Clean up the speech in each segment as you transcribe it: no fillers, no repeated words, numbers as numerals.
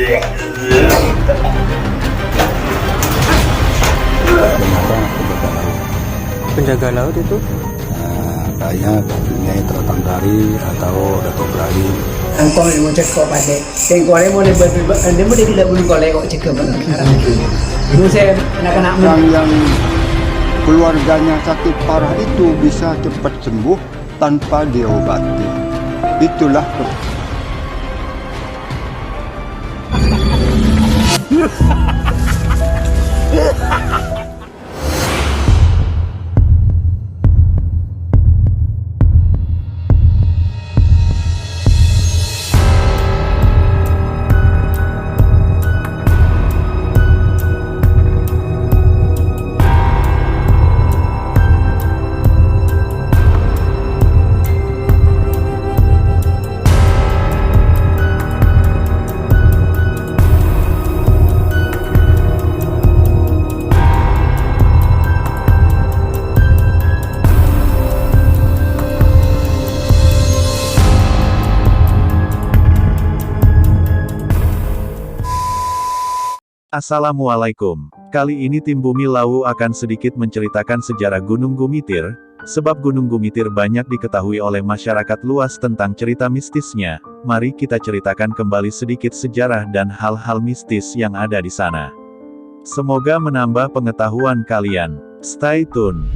Ternyata Penjaga laut itu kayaknya Nyai Tratandari atau Datuk Brai. Engkau mau cakap pada, engkau ni boleh berbuat, anda boleh tidak boleh kau lekok cakap pada sekarang. Itu saya anak-anak Yang keluarganya sakit parah itu bisa cepat sembuh tanpa diobati. Itulah Assalamualaikum. Kali ini tim Bumi Lawu akan sedikit menceritakan sejarah Gunung Gumitir, sebab Gunung Gumitir banyak diketahui oleh masyarakat luas tentang cerita mistisnya. Mari kita ceritakan kembali sedikit sejarah dan hal-hal mistis yang ada di sana. Semoga menambah pengetahuan kalian. Stay tune.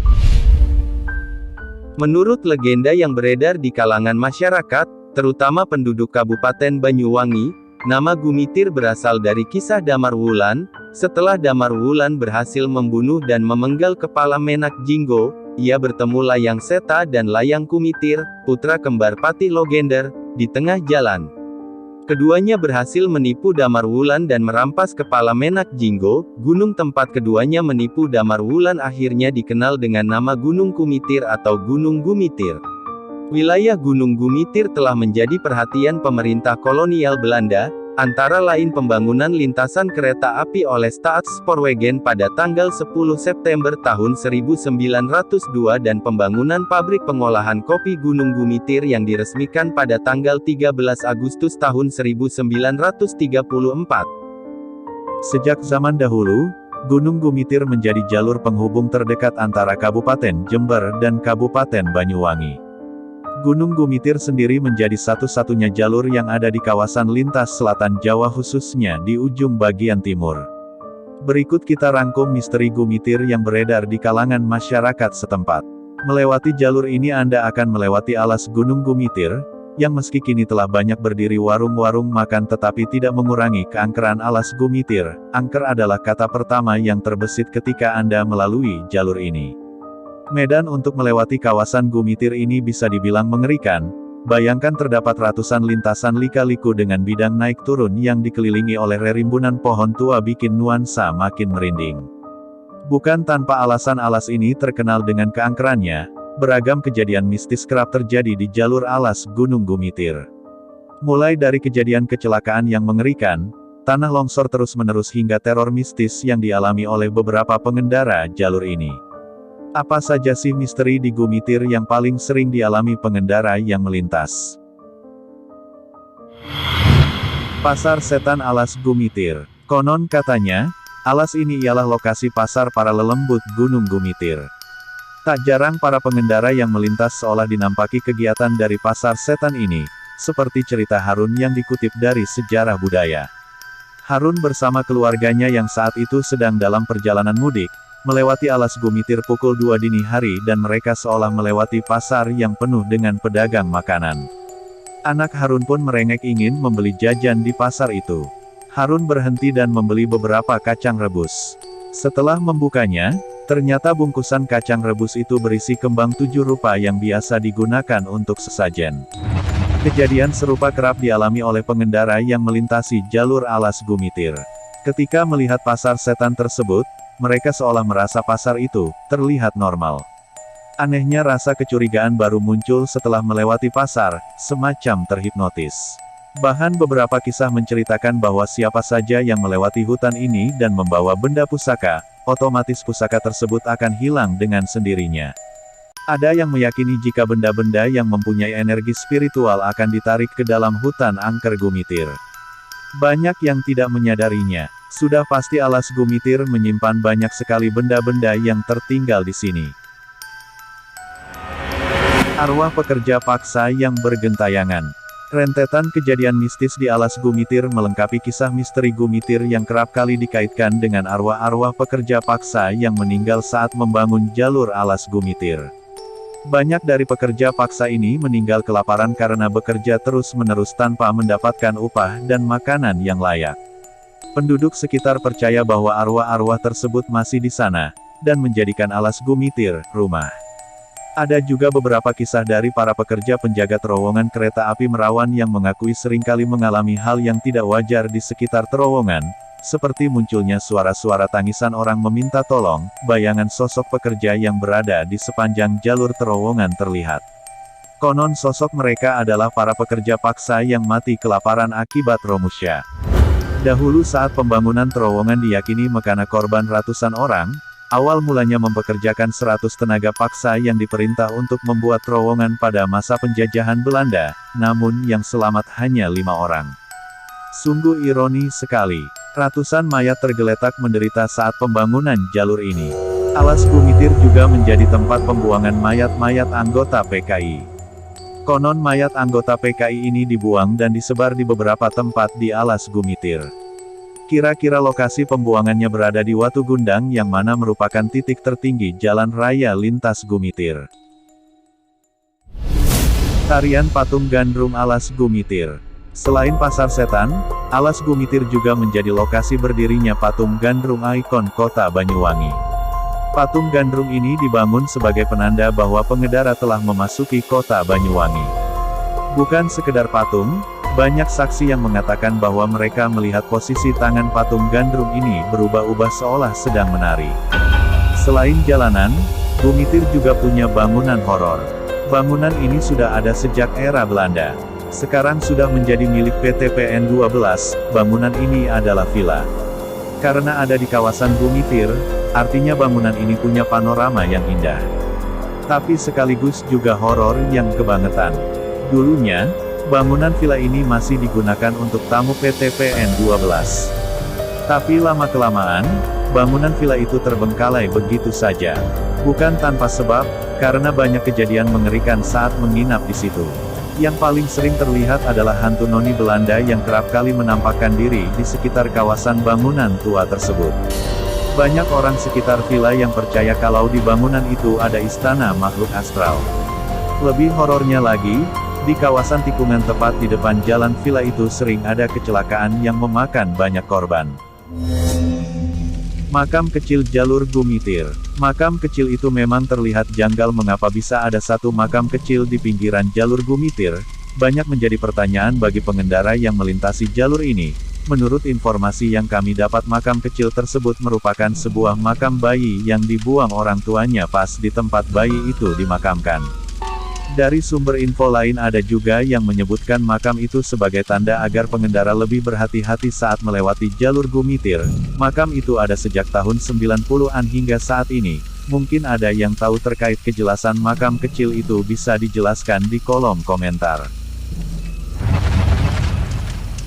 Menurut legenda yang beredar di kalangan masyarakat, terutama penduduk Kabupaten Banyuwangi, nama Gumitir berasal dari kisah Damarwulan. Setelah Damarwulan berhasil membunuh dan memenggal kepala Menak Jinggo, ia bertemu Layang Seta dan Layang Kumitir, putra kembar Patih Logender, di tengah jalan. Keduanya berhasil menipu Damarwulan dan merampas kepala Menak Jinggo. Gunung tempat keduanya menipu Damarwulan akhirnya dikenal dengan nama Gunung Kumitir atau Gunung Gumitir. Wilayah Gunung Gumitir telah menjadi perhatian pemerintah kolonial Belanda, antara lain pembangunan lintasan kereta api oleh Staatspoorwegen pada tanggal 10 September tahun 1902 dan pembangunan pabrik pengolahan kopi Gunung Gumitir yang diresmikan pada tanggal 13 Agustus tahun 1934. Sejak zaman dahulu, Gunung Gumitir menjadi jalur penghubung terdekat antara Kabupaten Jember dan Kabupaten Banyuwangi. Gunung Gumitir sendiri menjadi satu-satunya jalur yang ada di kawasan lintas selatan Jawa khususnya di ujung bagian timur. Berikut kita rangkum misteri Gumitir yang beredar di kalangan masyarakat setempat. Melewati jalur ini Anda akan melewati alas Gunung Gumitir, yang meski kini telah banyak berdiri warung-warung makan tetapi tidak mengurangi keangkeran alas Gumitir. Angker adalah kata pertama yang terbesit ketika Anda melalui jalur ini. Medan untuk melewati kawasan Gumitir ini bisa dibilang mengerikan. Bayangkan terdapat ratusan lintasan lika-liku dengan bidang naik turun yang dikelilingi oleh rerimbunan pohon tua bikin nuansa makin merinding. Bukan tanpa alasan alas ini terkenal dengan keangkerannya, beragam kejadian mistis kerap terjadi di jalur alas Gunung Gumitir. Mulai dari kejadian kecelakaan yang mengerikan, tanah longsor terus-menerus hingga teror mistis yang dialami oleh beberapa pengendara jalur ini. Apa saja sih misteri di Gumitir yang paling sering dialami pengendara yang melintas? Pasar Setan Alas Gumitir. Konon katanya, alas ini ialah lokasi pasar para lelembut Gunung Gumitir. Tak jarang para pengendara yang melintas seolah dinampaki kegiatan dari pasar setan ini, seperti cerita Harun yang dikutip dari sejarah budaya. Harun bersama keluarganya yang saat itu sedang dalam perjalanan mudik, melewati alas Gumitir pukul 2 dini hari dan mereka seolah melewati pasar yang penuh dengan pedagang makanan. Anak Harun pun merengek ingin membeli jajan di pasar itu. Harun berhenti dan membeli beberapa kacang rebus. Setelah membukanya, ternyata bungkusan kacang rebus itu berisi kembang 7 rupa yang biasa digunakan untuk sesajen. Kejadian serupa kerap dialami oleh pengendara yang melintasi jalur alas Gumitir. Ketika melihat pasar setan tersebut, mereka seolah merasa pasar itu terlihat normal. Anehnya rasa kecurigaan baru muncul setelah melewati pasar, semacam terhipnotis. Bahkan beberapa kisah menceritakan bahwa siapa saja yang melewati hutan ini dan membawa benda pusaka, otomatis pusaka tersebut akan hilang dengan sendirinya. Ada yang meyakini jika benda-benda yang mempunyai energi spiritual akan ditarik ke dalam hutan angker Gumitir. Banyak yang tidak menyadarinya. Sudah pasti alas Gumitir menyimpan banyak sekali benda-benda yang tertinggal di sini. Arwah pekerja paksa yang bergentayangan. Rentetan kejadian mistis di alas Gumitir melengkapi kisah misteri Gumitir yang kerap kali dikaitkan dengan arwah-arwah pekerja paksa yang meninggal saat membangun jalur alas Gumitir. Banyak dari pekerja paksa ini meninggal kelaparan karena bekerja terus-menerus tanpa mendapatkan upah dan makanan yang layak. Penduduk sekitar percaya bahwa arwah-arwah tersebut masih di sana, dan menjadikan alas Gumitir rumah. Ada juga beberapa kisah dari para pekerja penjaga terowongan kereta api Merawan yang mengakui seringkali mengalami hal yang tidak wajar di sekitar terowongan, seperti munculnya suara-suara tangisan orang meminta tolong, bayangan sosok pekerja yang berada di sepanjang jalur terowongan terlihat. Konon sosok mereka adalah para pekerja paksa yang mati kelaparan akibat Romusha. Dahulu saat pembangunan terowongan diyakini mekana korban ratusan orang, awal mulanya mempekerjakan 100 tenaga paksa yang diperintah untuk membuat terowongan pada masa penjajahan Belanda, namun yang selamat hanya 5 orang. Sungguh ironi sekali. Ratusan mayat tergeletak menderita saat pembangunan jalur ini. Alas Gumitir juga menjadi tempat pembuangan mayat-mayat anggota PKI. Konon mayat anggota PKI ini dibuang dan disebar di beberapa tempat di alas Gumitir. Kira-kira lokasi pembuangannya berada di Watu Gundang yang mana merupakan titik tertinggi jalan raya lintas Gumitir. Tarian patung gandrung alas Gumitir. Selain Pasar Setan, alas Gumitir juga menjadi lokasi berdirinya patung gandrung ikon kota Banyuwangi. Patung gandrung ini dibangun sebagai penanda bahwa pengedara telah memasuki kota Banyuwangi. Bukan sekedar patung, banyak saksi yang mengatakan bahwa mereka melihat posisi tangan patung gandrung ini berubah-ubah seolah sedang menari. Selain jalanan, Gumitir juga punya bangunan horor. Bangunan ini sudah ada sejak era Belanda. Sekarang sudah menjadi milik PT PN 12, bangunan ini adalah villa. Karena ada di kawasan Gumitir, artinya bangunan ini punya panorama yang indah. Tapi sekaligus juga horor yang kebangetan. Dulunya, bangunan villa ini masih digunakan untuk tamu PT PN 12. Tapi lama-kelamaan, bangunan villa itu terbengkalai begitu saja. Bukan tanpa sebab, karena banyak kejadian mengerikan saat menginap di situ. Yang paling sering terlihat adalah hantu noni Belanda yang kerap kali menampakkan diri di sekitar kawasan bangunan tua tersebut. Banyak orang sekitar villa yang percaya kalau di bangunan itu ada istana makhluk astral. Lebih horornya lagi, di kawasan tikungan tepat di depan jalan villa itu sering ada kecelakaan yang memakan banyak korban. Makam kecil jalur Gumitir. Makam kecil itu memang terlihat janggal mengapa bisa ada satu makam kecil di pinggiran jalur Gumitir. Banyak menjadi pertanyaan bagi pengendara yang melintasi jalur ini. Menurut informasi yang kami dapat makam kecil tersebut merupakan sebuah makam bayi yang dibuang orang tuanya pas di tempat bayi itu dimakamkan. Dari sumber info lain ada juga yang menyebutkan makam itu sebagai tanda agar pengendara lebih berhati-hati saat melewati jalur Gumitir. Makam itu ada sejak tahun 90-an hingga saat ini. Mungkin ada yang tahu terkait kejelasan makam kecil itu bisa dijelaskan di kolom komentar.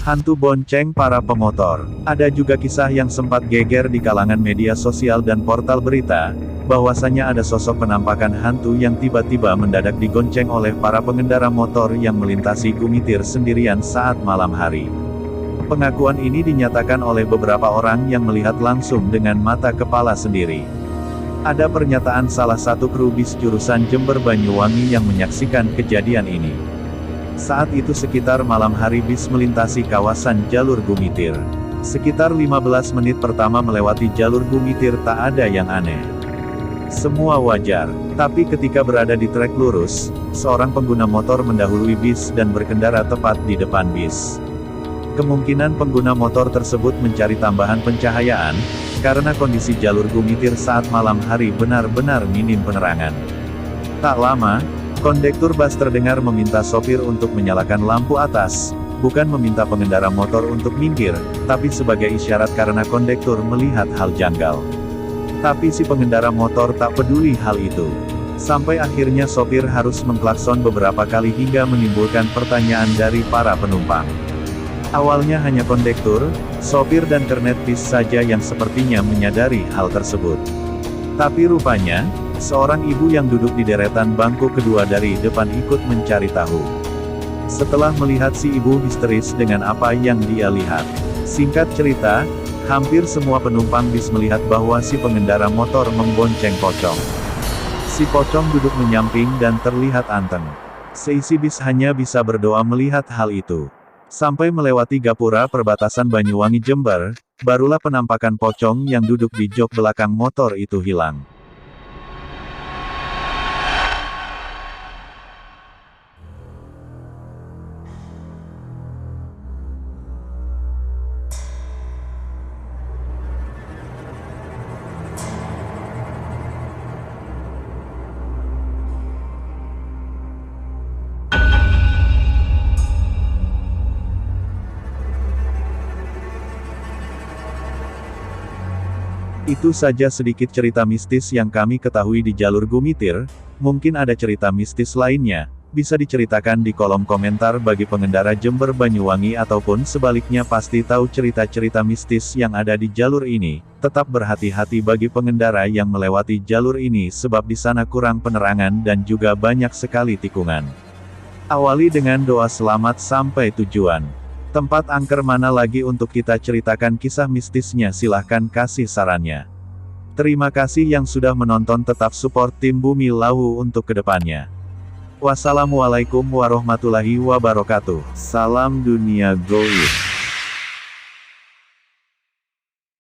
Hantu bonceng para pemotor. Ada juga kisah yang sempat geger di kalangan media sosial dan portal berita, bahwasanya ada sosok penampakan hantu yang tiba-tiba mendadak digonceng oleh para pengendara motor yang melintasi Gumitir sendirian saat malam hari. Pengakuan ini dinyatakan oleh beberapa orang yang melihat langsung dengan mata kepala sendiri. Ada pernyataan salah satu kru bis jurusan Jember Banyuwangi yang menyaksikan kejadian ini. Saat itu sekitar malam hari bis melintasi kawasan jalur Gumitir. Sekitar 15 menit pertama melewati jalur Gumitir tak ada yang aneh. Semua wajar, tapi ketika berada di trek lurus, seorang pengguna motor mendahului bis dan berkendara tepat di depan bis. Kemungkinan pengguna motor tersebut mencari tambahan pencahayaan, karena kondisi jalur Gumitir saat malam hari benar-benar minim penerangan. Tak lama, kondektur bus terdengar meminta sopir untuk menyalakan lampu atas, bukan meminta pengendara motor untuk minggir, tapi sebagai isyarat karena kondektur melihat hal janggal. Tapi si pengendara motor tak peduli hal itu. Sampai akhirnya sopir harus mengklakson beberapa kali hingga menimbulkan pertanyaan dari para penumpang. Awalnya hanya kondektur, sopir dan kernet bis saja yang sepertinya menyadari hal tersebut. Tapi rupanya, seorang ibu yang duduk di deretan bangku kedua dari depan ikut mencari tahu. Setelah melihat si ibu histeris dengan apa yang dia lihat. Singkat cerita, hampir semua penumpang bis melihat bahwa si pengendara motor membonceng pocong. Si pocong duduk menyamping dan terlihat anteng. Seisi bis hanya bisa berdoa melihat hal itu. Sampai melewati gapura perbatasan Banyuwangi Jember, barulah penampakan pocong yang duduk di jok belakang motor itu hilang. Itu saja sedikit cerita mistis yang kami ketahui di jalur Gumitir. Mungkin ada cerita mistis lainnya, bisa diceritakan di kolom komentar bagi pengendara Jember Banyuwangi ataupun sebaliknya pasti tahu cerita-cerita mistis yang ada di jalur ini. Tetap berhati-hati bagi pengendara yang melewati jalur ini sebab di sana kurang penerangan dan juga banyak sekali tikungan. Awali dengan doa selamat sampai tujuan. Tempat angker mana lagi untuk kita ceritakan kisah mistisnya, silahkan kasih sarannya. Terima kasih yang sudah menonton, tetap support tim Bumi Lawu untuk kedepannya. Wassalamualaikum warahmatullahi wabarakatuh. Salam dunia goib.